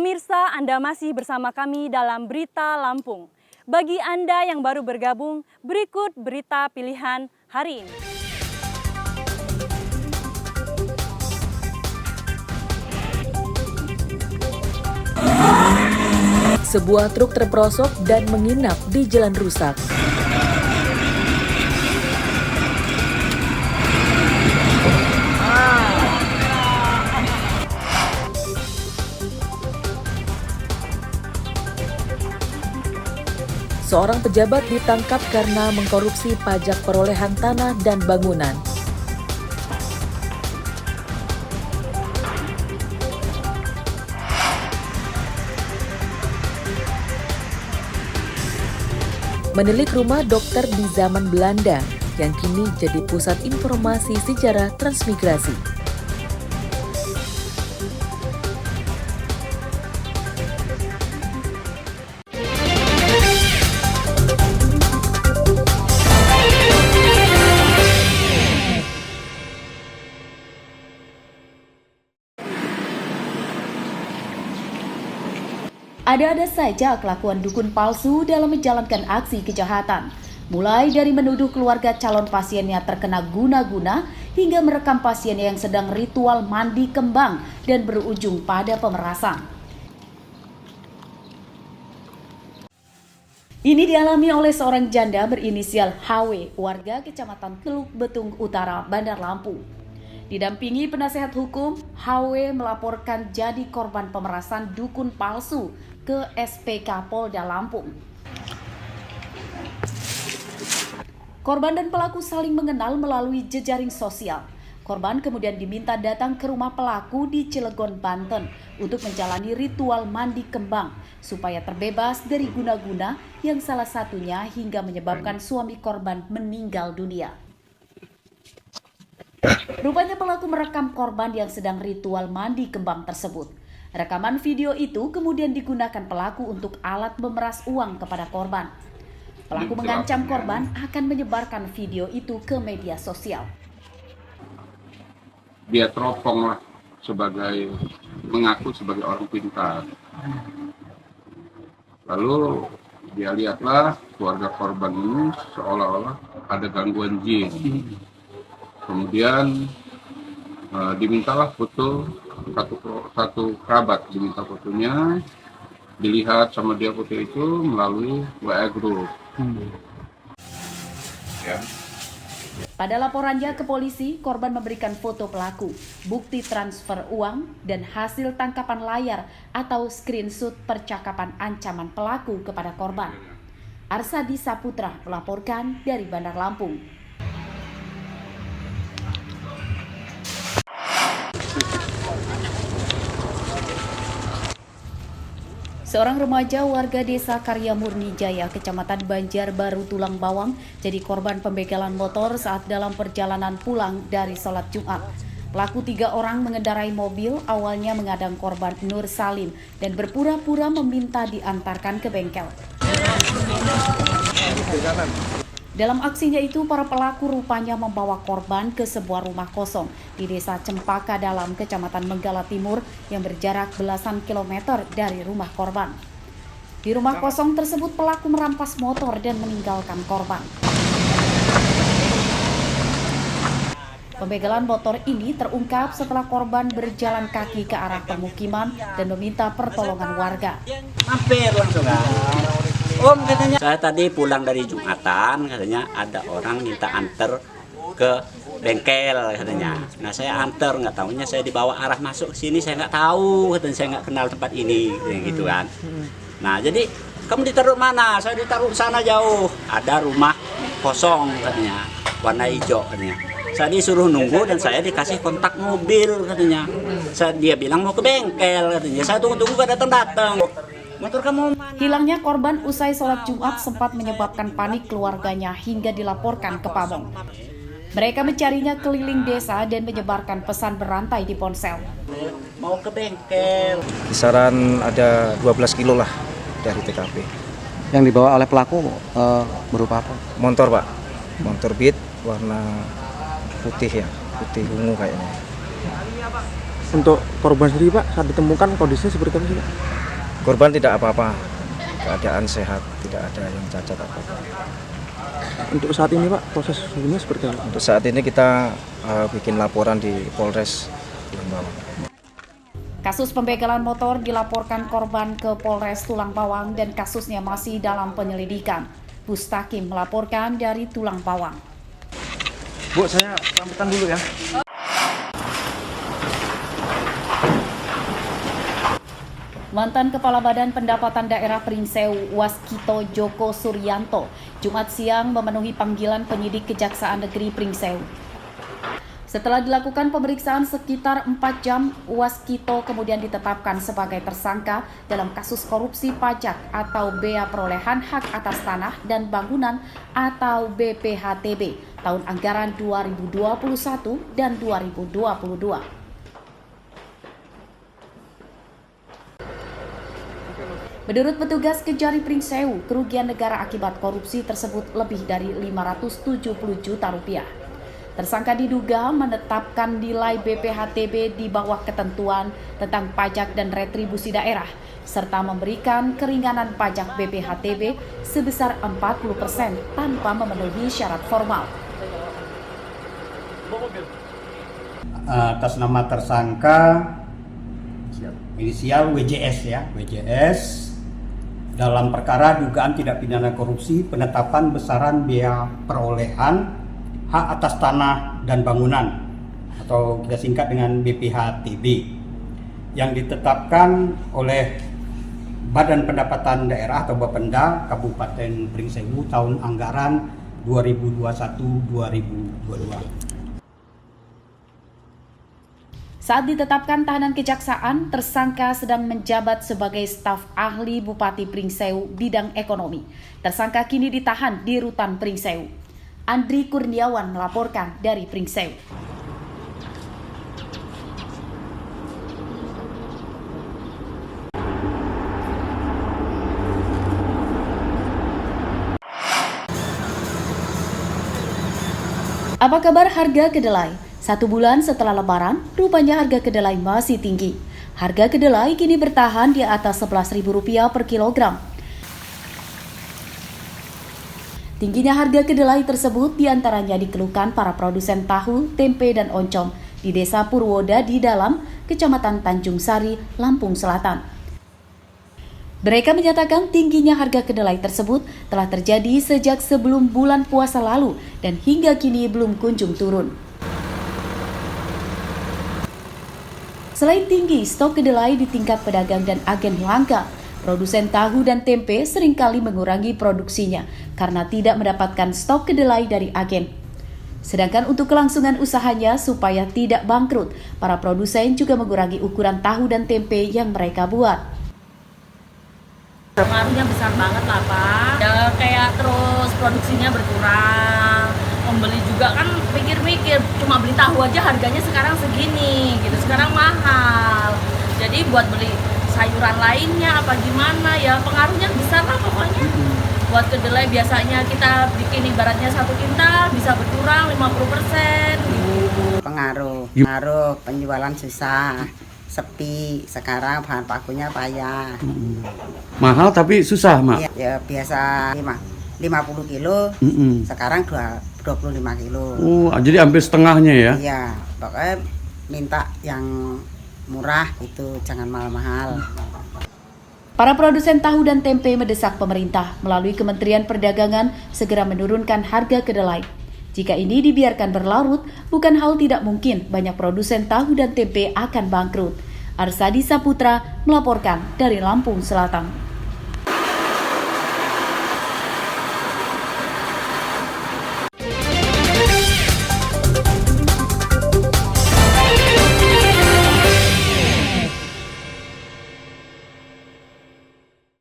Pemirsa, Anda masih bersama kami dalam Berita Lampung. Bagi Anda yang baru bergabung, berikut berita pilihan hari ini. Sebuah truk terperosok dan menginap di jalan rusak. Seorang pejabat ditangkap karena mengkorupsi pajak perolehan tanah dan bangunan. Menilik rumah dokter di zaman Belanda yang kini jadi pusat informasi sejarah transmigrasi. Ada-ada saja kelakuan dukun palsu dalam menjalankan aksi kejahatan. Mulai dari menuduh keluarga calon pasiennya terkena guna-guna, hingga merekam pasiennya yang sedang ritual mandi kembang dan berujung pada pemerasan. Ini dialami oleh seorang janda berinisial HW, warga Kecamatan Teluk Betung Utara, Bandar Lampung. Didampingi penasehat hukum, HW melaporkan jadi korban pemerasan dukun palsu ke SPK Polda Lampung. Korban dan pelaku saling mengenal melalui jejaring sosial. Korban kemudian diminta datang ke rumah pelaku di Cilegon, Banten untuk menjalani ritual mandi kembang supaya terbebas dari guna-guna yang salah satunya hingga menyebabkan suami korban meninggal dunia. Rupanya pelaku merekam korban yang sedang ritual mandi kembang tersebut. Rekaman video itu kemudian digunakan pelaku untuk alat memeras uang kepada korban. Pelaku mengancam korban akan menyebarkan video itu ke media sosial. Dia teropong lah mengaku sebagai orang pintar. Lalu dia lihatlah keluarga korban ini seolah-olah ada gangguan jin. Kemudian dimintalah foto satu kerabat, diminta fotonya, dilihat sama dia foto itu melalui WA Group. Ya. Pada laporannya ke polisi, korban memberikan foto pelaku, bukti transfer uang, dan hasil tangkapan layar atau screenshot percakapan ancaman pelaku kepada korban. Arsadi Saputra melaporkan dari Bandar Lampung. Seorang remaja warga desa Karya Murni Jaya, Kecamatan Banjarbaru, Tulang Bawang, jadi korban pembegalan motor saat dalam perjalanan pulang dari sholat Jumat. Pelaku 3 orang mengendarai mobil, awalnya mengadang korban Nur Salim dan berpura-pura meminta diantarkan ke bengkel. Dalam aksinya itu, para pelaku rupanya membawa korban ke sebuah rumah kosong di desa Cempaka Dalam, Kecamatan Menggala Timur yang berjarak belasan kilometer dari rumah korban. Di rumah kosong tersebut, pelaku merampas motor dan meninggalkan korban. Pembegalan motor ini terungkap setelah korban berjalan kaki ke arah permukiman dan meminta pertolongan warga. Hampir langsung Om katanya. Saya tadi pulang dari Jumatan, katanya ada orang minta anter ke bengkel katanya. Nah saya anter, nggak tahunya saya dibawa arah masuk sini, saya nggak tahu, katanya saya nggak kenal tempat ini, gitu kan. Nah jadi kamu ditaruh mana? Saya ditaruh sana jauh. Ada rumah kosong katanya, warna hijau katanya. Saya disuruh nunggu dan saya dikasih kontak mobil katanya. Dia bilang mau ke bengkel katanya. Saya tunggu-tunggu gak datang-datang. Motor kamu mana? Hilangnya korban usai sholat Jumat sempat menyebabkan panik keluarganya hingga dilaporkan ke Pamong. Mereka mencarinya keliling desa dan menyebarkan pesan berantai di ponsel. Mau ke bengkel. Kisaran ada 12 kilo lah dari TKP. Yang dibawa oleh pelaku berupa apa? Motor Pak, motor Beat warna putih ya, putih ungu kayaknya. Untuk korban sendiri Pak, saat ditemukan kondisinya seperti apa sih Pak? Korban tidak apa-apa, keadaan sehat, tidak ada yang cacat apa-apa. Untuk saat ini Pak, proses hukumnya seperti apa? Untuk saat ini kita bikin laporan di Polres Tulang Bawang. Kasus pembegalan motor dilaporkan korban ke Polres Tulang Bawang dan kasusnya masih dalam penyelidikan. Bustakim melaporkan dari Tulang Bawang. Bu, saya sampaikan dulu ya. Mantan Kepala Badan Pendapatan Daerah Pringsewu Waskito Joko Suryanto Jumat siang memenuhi panggilan penyidik Kejaksaan Negeri Pringsewu. Setelah dilakukan pemeriksaan sekitar 4 jam, Waskito kemudian ditetapkan sebagai tersangka dalam kasus korupsi pajak atau bea perolehan hak atas tanah dan bangunan atau BPHTB tahun anggaran 2021 dan 2022. Menurut petugas Kejari Pringsewu, kerugian negara akibat korupsi tersebut lebih dari 570 juta rupiah. Tersangka diduga menetapkan nilai BPHTB di bawah ketentuan tentang pajak dan retribusi daerah, serta memberikan keringanan pajak BPHTB sebesar 40% tanpa memenuhi syarat formal. Atas nama tersangka inisial WJS ya, WJS dalam perkara dugaan tidak pidana korupsi penetapan besaran biaya perolehan hak atas tanah dan bangunan atau kita singkat dengan BPHTB yang ditetapkan oleh Badan Pendapatan Daerah atau Bapenda Kabupaten Pringsewu tahun anggaran 2021-2022. Saat ditetapkan tahanan kejaksaan, tersangka sedang menjabat sebagai staf ahli Bupati Pringsewu bidang ekonomi. Tersangka kini ditahan di Rutan Pringsewu. Andri Kurniawan melaporkan dari Pringsewu. Apa kabar harga kedelai? 1 bulan setelah Lebaran, rupanya harga kedelai masih tinggi. Harga kedelai kini bertahan di atas Rp11.000 per kilogram. Tingginya harga kedelai tersebut diantaranya dikeluhkan para produsen tahu, tempe, dan oncom di Desa Purwoda di Dalam, Kecamatan Tanjung Sari, Lampung Selatan. Mereka menyatakan tingginya harga kedelai tersebut telah terjadi sejak sebelum bulan puasa lalu dan hingga kini belum kunjung turun. Selain tinggi, stok kedelai di tingkat pedagang dan agen langka. Produsen tahu dan tempe seringkali mengurangi produksinya karena tidak mendapatkan stok kedelai dari agen. Sedangkan untuk kelangsungan usahanya supaya tidak bangkrut, para produsen juga mengurangi ukuran tahu dan tempe yang mereka buat. Pengaruhnya besar banget lah Pak. Ya kayak terus produksinya berkurang. Pembeli juga kan pikir-pikir, cuma beli tahu aja harganya sekarang segini gitu, sekarang mahal. Jadi buat beli sayuran lainnya apa gimana ya pengaruhnya besar lah pokoknya. Buat kedelai biasanya kita bikin ibaratnya 1 kintal bisa berkurang 50% gitu. Pengaruh penjualan susah, sepi, sekarang bahan bakunya payah. Mahal tapi susah Mak? Ya biasa 50 kilo, sekarang 25 kilo. Oh, jadi hampir setengahnya ya? Iya, pokoknya minta yang murah itu, jangan mahal-mahal. Para produsen tahu dan tempe mendesak pemerintah melalui Kementerian Perdagangan segera menurunkan harga kedelai. Jika ini dibiarkan berlarut, bukan hal tidak mungkin banyak produsen tahu dan tempe akan bangkrut. Arsadi Saputra melaporkan dari Lampung Selatan.